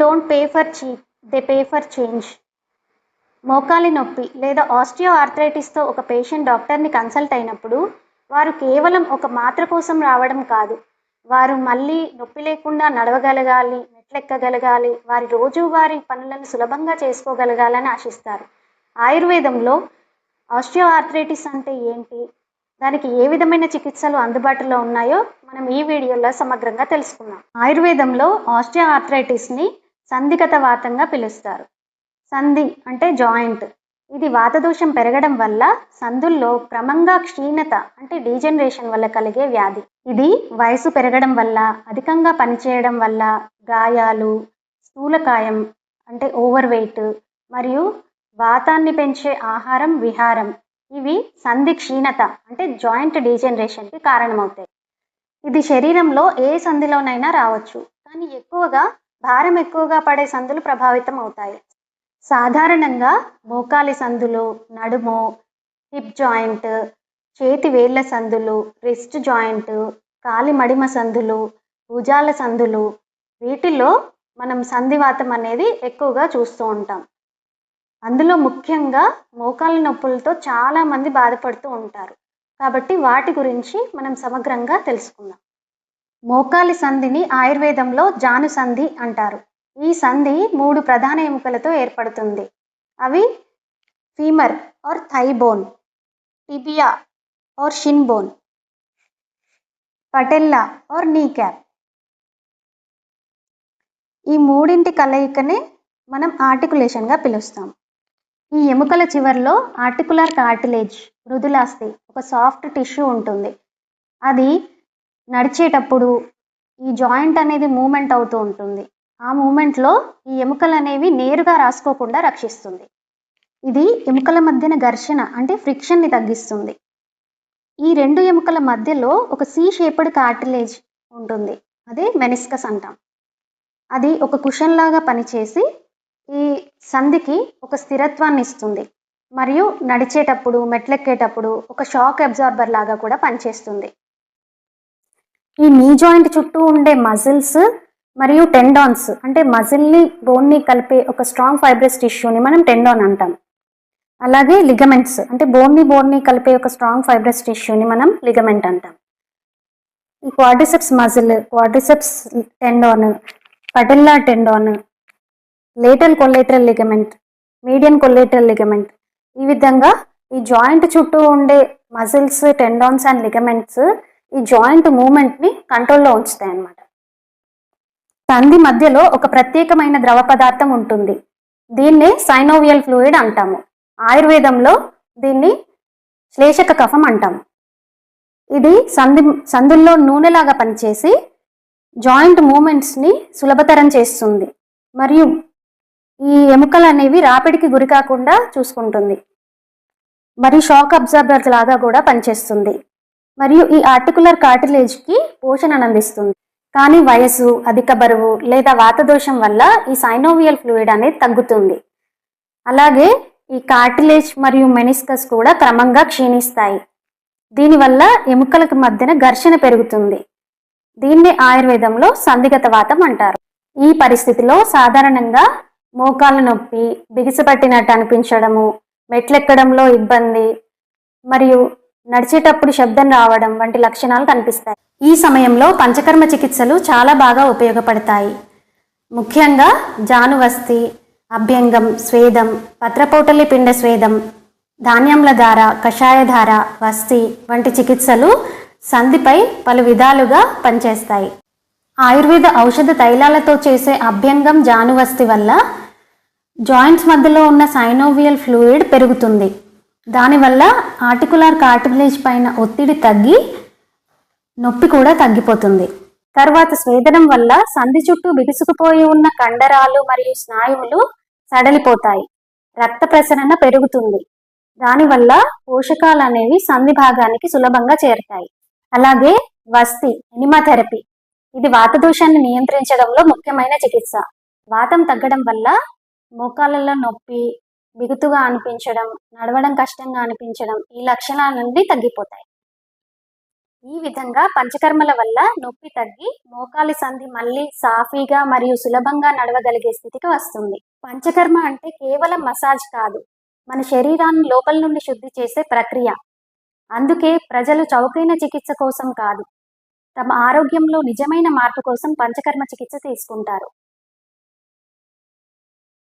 Don't pay for cheap, they pay for change. మోకాలి నొప్పి లేదా ఆస్టియో ఆర్థరైటిస్తో ఒక పేషెంట్ డాక్టర్ని కన్సల్ట్ అయినప్పుడు వారు కేవలం ఒక మాత్ర కోసం రావడం కాదు, వారు మళ్ళీ నొప్పి లేకుండా నడవగలగాలి, మెట్లెక్కగలగాలి, వారి రోజువారీ పనులను సులభంగా చేసుకోగలగాలని ఆశిస్తారు. ఆయుర్వేదంలో ఆస్టియో ఆర్థరైటిస్ అంటే ఏంటి, దానికి ఏ విధమైన చికిత్సలు అందుబాటులో ఉన్నాయో మనం ఈ వీడియోలో సమగ్రంగా తెలుసుకుందాం. ఆయుర్వేదంలో ఆస్టియో ఆర్థరైటిస్ని సంధిగత వాతంగా పిలుస్తారు. సంధి అంటే జాయింట్. ఇది వాతదోషం పెరగడం వల్ల సందుల్లో క్రమంగా క్షీణత అంటే డీజనరేషన్ వల్ల కలిగే వ్యాధి. ఇది వయసు పెరగడం వల్ల, అధికంగా పనిచేయడం వల్ల, గాయాలు, స్థూలకాయం అంటే ఓవర్ వెయిట్ మరియు వాతాన్ని పెంచే ఆహారం విహారం ఇవి సంధి క్షీణత అంటే జాయింట్ డీజనరేషన్కి కారణమవుతాయి. ఇది శరీరంలో ఏ సంధిలోనైనా రావచ్చు, కానీ ఎక్కువగా భారం ఎక్కువగా పడే సందులు ప్రభావితం అవుతాయి. సాధారణంగా మోకాలి సందులు, నడుము, హిప్ జాయింట్, చేతి వేళ్ల సందులు, రిస్ట్ జాయింట్, కాలి మడిమ సందులు, భుజాల సందులు, వీటిల్లో మనం సంధివాతం అనేది ఎక్కువగా చూస్తూ ఉంటాం. అందులో ముఖ్యంగా మోకాలి నొప్పులతో చాలామంది బాధపడుతూ ఉంటారు, కాబట్టి వాటి గురించి మనం సమగ్రంగా తెలుసుకుందాం. మోకాలి సంధిని ఆయుర్వేదంలో జాను సంధి అంటారు. ఈ సంధి 3 ప్రధాన ఎముకలతో ఏర్పడుతుంది. అవి femur or thigh bone, tibia or shin bone, patella or knee cap. ఈ మూడింటి కలయికనే మనం ఆర్టికులేషన్గా పిలుస్తాం. ఈ ఎముకల చివరిలో ఆర్టికులర్ కార్టిలేజ్, మృదులాస్థి, ఒక సాఫ్ట్ టిష్యూ ఉంటుంది. అది నడిచేటప్పుడు ఈ జాయింట్ అనేది మూమెంట్ అవుతూ ఉంటుంది. ఆ మూమెంట్లో ఈ ఎముకలు అనేవి నేరుగా రాసుకోకుండా రక్షిస్తుంది. ఇది ఎముకల మధ్యన ఘర్షణ అంటే ఫ్రిక్షన్ని తగ్గిస్తుంది. ఈ 2 ఎముకల మధ్యలో ఒక సి షేప్డ్ కార్టిలేజ్ ఉంటుంది, అదే మెనిస్కస్ అంటాం. అది ఒక కుషన్ లాగా పనిచేసి ఈ సంధికి ఒక స్థిరత్వాన్ని ఇస్తుంది మరియు నడిచేటప్పుడు, మెట్లెక్కేటప్పుడు ఒక షాక్ అబ్జార్బర్ లాగా కూడా పనిచేస్తుంది. ఈ నీ జాయింట్ చుట్టూ ఉండే మజిల్స్ మరియు టెండాన్స్ అంటే మజిల్ని బోన్ని కలిపే ఒక స్ట్రాంగ్ ఫైబ్రస్ టిష్యూని మనం టెండాన్ అంటాం. అలాగే లిగమెంట్స్ అంటే బోన్ని కలిపే ఒక స్ట్రాంగ్ ఫైబ్రస్ టిష్యూని మనం లిగమెంట్ అంటాం. ఈ quadriceps muscle, quadriceps tendon, patella tendon, lateral collateral ligament, median collateral ligament, ఈ విధంగా ఈ జాయింట్ చుట్టూ ఉండే మజిల్స్, టెండాన్స్ అండ్ లిగమెంట్స్ ఈ జాయింట్ మూమెంట్ని కంట్రోల్లో ఉంచుతాయి అన్నమాట. సంధి మధ్యలో ఒక ప్రత్యేకమైన ద్రవ పదార్థం ఉంటుంది, దీన్నే సైనోవియల్ ఫ్లూయిడ్ అంటాము. ఆయుర్వేదంలో దీన్ని శ్లేషక కఫం అంటాము. ఇది సందుల్లో నూనెలాగా పనిచేసి జాయింట్ మూమెంట్స్ని సులభతరం చేస్తుంది మరియు ఈ ఎముకలు అనేవి రాపిడికి గురి కాకుండా చూసుకుంటుంది మరియు షాక్ అబ్జార్బర్ లాగా కూడా పనిచేస్తుంది మరియు ఈ ఆర్టికులర్ కార్టిలేజ్కి పోషణను అందిస్తుంది. కానీ వయసు, అధిక బరువు లేదా వాతదోషం వల్ల ఈ సైనోవియల్ ఫ్లూయిడ్ అనేది తగ్గుతుంది. అలాగే ఈ కార్టిలేజ్ మరియు మెనిస్కస్ కూడా క్రమంగా క్షీణిస్తాయి. దీనివల్ల ఎముకలకు మధ్యన ఘర్షణ పెరుగుతుంది. దీన్ని ఆయుర్వేదంలో సంధిగత వాతం అంటారు. ఈ పరిస్థితిలో సాధారణంగా మోకాళ్ళ నొప్పి, బిగిసిపట్టినట్టు అనిపించడము, మెట్లెక్కడంలో ఇబ్బంది మరియు నడిచేటప్పుడు శబ్దం రావడం వంటి లక్షణాలు కనిపిస్తాయి. ఈ సమయంలో పంచకర్మ చికిత్సలు చాలా బాగా ఉపయోగపడతాయి. ముఖ్యంగా జానువస్తి, అభ్యంగం, స్వేదం, పత్రపోటలి పిండ స్వేదం, ధాన్యముల ధార, కషాయధార, వస్తి వంటి చికిత్సలు సంధిపై పలు విధాలుగా పనిచేస్తాయి. ఆయుర్వేద ఔషధ తైలాలతో చేసే అభ్యంగం, జానువస్తి వల్ల జాయింట్స్ మధ్యలో ఉన్న సైనోవియల్ ఫ్లూయిడ్ పెరుగుతుంది. దానివల్ల ఆర్టికులర్ కార్టిలేజ్ పైన ఒత్తిడి తగ్గి నొప్పి కూడా తగ్గిపోతుంది. తర్వాత స్వేదనం వల్ల సంధి చుట్టూ బిగుసుకుపోయి ఉన్న కండరాలు మరియు స్నాయువులు సడలిపోతాయి, రక్త ప్రసరణ పెరుగుతుంది. దానివల్ల పోషకాలు అనేవి సంధి భాగానికి సులభంగా చేరుతాయి. అలాగే వస్తి, ఎనిమాథెరపీ, ఇది వాతదోషాన్ని నియంత్రించడంలో ముఖ్యమైన చికిత్స. వాతం తగ్గడం వల్ల మోకాళ్ళలో నొప్పి, బిగుతుగా అనిపించడం, నడవడం కష్టంగా అనిపించడం ఈ లక్షణాల నుండి తగ్గిపోతాయి. ఈ విధంగా పంచకర్మల వల్ల నొప్పి తగ్గి మోకాలి సంధి మళ్ళీ సాఫీగా మరియు సులభంగా నడవగలిగే స్థితికి వస్తుంది. పంచకర్మ అంటే కేవలం మసాజ్ కాదు, మన శరీరాన్ని లోపల నుండి శుద్ధి చేసే ప్రక్రియ. అందుకే ప్రజలు చౌకైన చికిత్స కోసం కాదు, తమ ఆరోగ్యంలో నిజమైన మార్పు కోసం పంచకర్మ చికిత్స తీసుకుంటారు.